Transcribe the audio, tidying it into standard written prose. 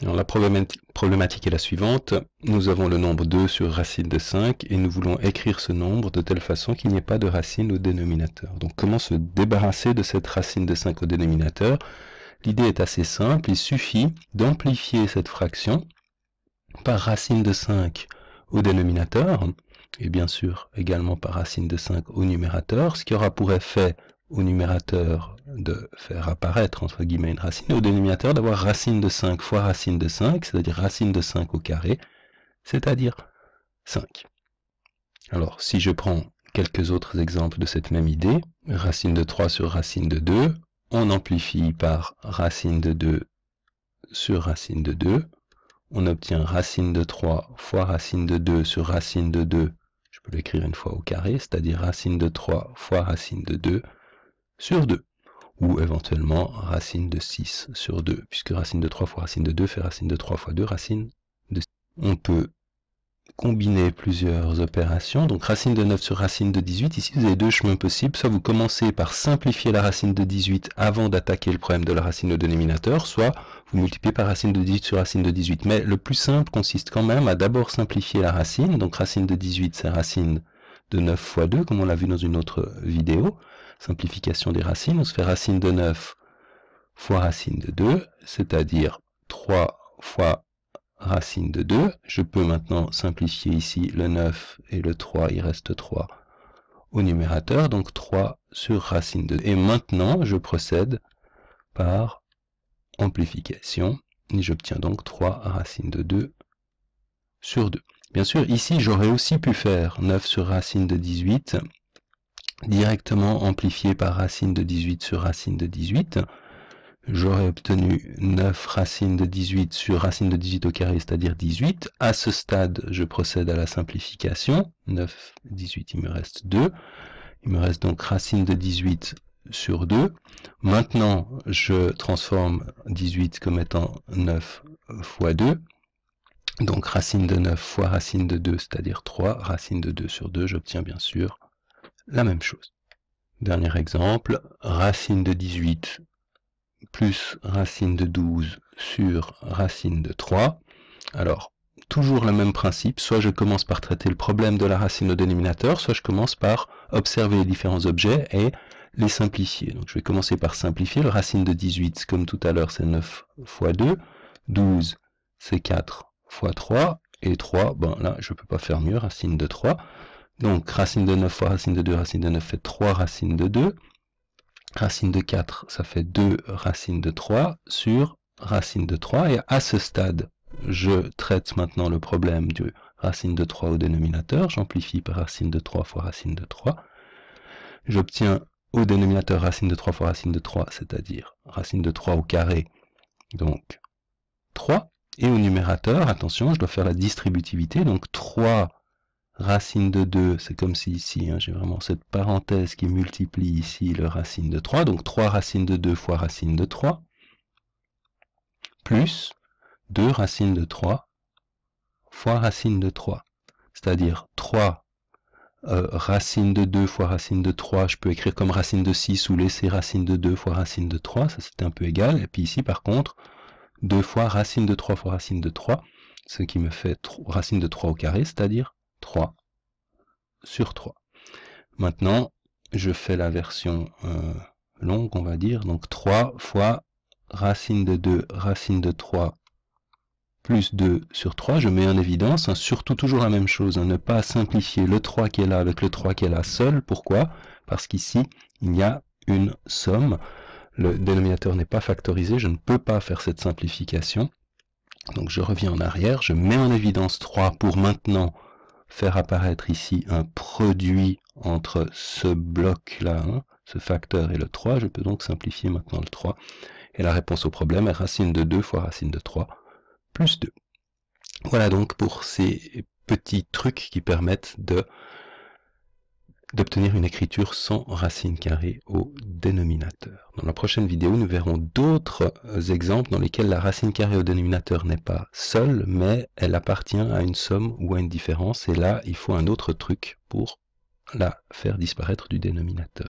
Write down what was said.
Alors la problématique est la suivante. Nous avons le nombre 2 sur racine de 5 et nous voulons écrire ce nombre de telle façon qu'il n'y ait pas de racine au dénominateur. Donc comment se débarrasser de cette racine de 5 au dénominateur? L'idée est assez simple, il suffit d'amplifier cette fraction par racine de 5 au dénominateur et bien sûr également par racine de 5 au numérateur, ce qui aura pour effet au numérateur de faire apparaître entre guillemets une racine, et au dénominateur d'avoir racine de 5 fois racine de 5, c'est-à-dire racine de 5 au carré, c'est-à-dire 5. Alors si je prends quelques autres exemples de cette même idée, racine de 3 sur racine de 2, on amplifie par racine de 2 sur racine de 2, on obtient racine de 3 fois racine de 2 sur racine de 2, je peux l'écrire une fois au carré, c'est-à-dire racine de 3 fois racine de 2 sur 2, ou éventuellement racine de 6 sur 2, puisque racine de 3 fois racine de 2 fait racine de 3 fois 2, racine de 6. On peut combiner plusieurs opérations, donc racine de 9 sur racine de 18, ici vous avez deux chemins possibles, soit vous commencez par simplifier la racine de 18 avant d'attaquer le problème de la racine au dénominateur, soit vous multipliez par racine de 18 sur racine de 18, mais le plus simple consiste quand même à d'abord simplifier la racine, donc racine de 18 c'est racine de 9 fois 2, comme on l'a vu dans une autre vidéo, simplification des racines, on se fait racine de 9 fois racine de 2, c'est-à-dire 3 fois racine de 2, je peux maintenant simplifier ici le 9 et le 3, il reste 3 au numérateur, donc 3 sur racine de 2. Et maintenant, je procède par amplification, et j'obtiens donc 3 racine de 2 sur 2. Bien sûr, ici, j'aurais aussi pu faire 9 sur racine de 18, directement amplifié par racine de 18 sur racine de 18, j'aurais obtenu 9 racine de 18 sur racine de 18 au carré, c'est-à-dire 18. À ce stade, je procède à la simplification. 9, 18, il me reste 2. Il me reste donc racine de 18 sur 2. Maintenant, je transforme 18 comme étant 9 fois 2. Donc racine de 9 fois racine de 2, c'est-à-dire 3. Racine de 2 sur 2, j'obtiens bien sûr la même chose. Dernier exemple, racine de 18 plus racine de 12 sur racine de 3. Alors, toujours le même principe, soit je commence par traiter le problème de la racine au dénominateur, soit je commence par observer les différents objets et les simplifier. Donc je vais commencer par simplifier. Le racine de 18, comme tout à l'heure, c'est 9 fois 2. 12, c'est 4 fois 3. Et 3, ben là, je ne peux pas faire mieux, racine de 3. Donc racine de 9 fois racine de 2, racine de 9 fait 3 racines de 2. Racine de 4, ça fait 2 racines de 3 sur racine de 3. Et à ce stade, je traite maintenant le problème de racine de 3 au dénominateur. J'amplifie par racine de 3 fois racine de 3. J'obtiens au dénominateur racine de 3 fois racine de 3, c'est-à-dire racine de 3 au carré, donc 3. Et au numérateur, attention, je dois faire la distributivité, donc 3 racine de 2, c'est comme si ici, j'ai vraiment cette parenthèse qui multiplie ici le racine de 3, donc 3 racines de 2 fois racine de 3, plus 2 racines de 3 fois racine de 3, c'est-à-dire 3 racine de 2 fois racine de 3, je peux écrire comme racine de 6 ou laisser racine de 2 fois racine de 3, ça c'est un peu égal, et puis ici par contre, 2 fois racine de 3 fois racine de 3, ce qui me fait racine de 3 au carré, c'est-à-dire 3 sur 3. Maintenant, je fais la version longue, on va dire, donc 3 fois racine de 2, racine de 3, plus 2 sur 3, je mets en évidence, surtout toujours la même chose, ne pas simplifier le 3 qui est là avec le 3 qui est là seul. Pourquoi? Parce qu'ici, il y a une somme, le dénominateur n'est pas factorisé, je ne peux pas faire cette simplification. Donc je reviens en arrière, je mets en évidence 3 pour maintenant faire apparaître ici un produit entre ce bloc-là, ce facteur et le 3. Je peux donc simplifier maintenant le 3. Et la réponse au problème est racine de 2 fois racine de 3 plus 2. Voilà donc pour ces petits trucs qui permettent d'obtenir une écriture sans racine carrée au dénominateur. Dans la prochaine vidéo, nous verrons d'autres exemples dans lesquels la racine carrée au dénominateur n'est pas seule, mais elle appartient à une somme ou à une différence, et là, il faut un autre truc pour la faire disparaître du dénominateur.